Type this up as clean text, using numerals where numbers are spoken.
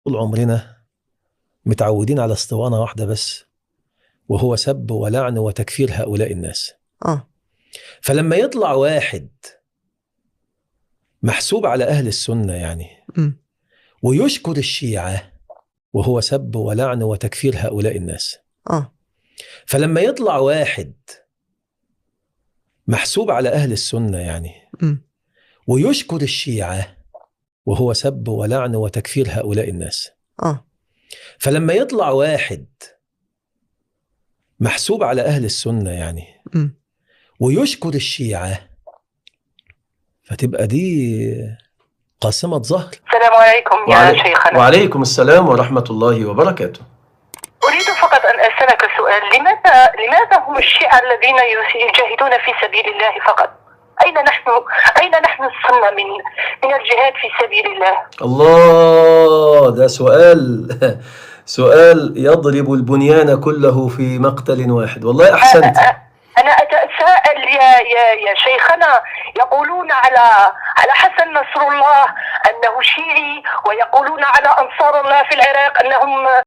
طول عمرنا متعودين على اسطوانة واحدة بس، وهو سب ولعن وتكفير هؤلاء الناس. اه فلما يطلع واحد محسوب على أهل السنة يعني أمم. ويشكر الشيعة، وهو سب ولعن وتكفير هؤلاء الناس. اه فلما يطلع واحد محسوب على أهل السنة يعني أمم. ويشكر الشيعة، وهو سب ولعن وتكفير هؤلاء الناس. اه فلما يطلع واحد محسوب على أهل السنة يعني أمم. ويشكر الشيعة، فتبقى دي قاسمة ظهر. السلام عليكم يا شيخنا. وعليكم السلام ورحمة الله وبركاته. أريد فقط أن أسألك سؤال، لماذا هم الشيعة الذين يجاهدون في سبيل الله فقط؟ أين نحن السنة من الجهاد في سبيل الله؟ الله، ده سؤال سؤال يضرب البنيان كله في مقتل واحد. والله أحسنت. أنا أتساءل يا شيخنا، يقولون على حسن نصر الله أنه شيعي، ويقولون على أنصار الله في العراق أنهم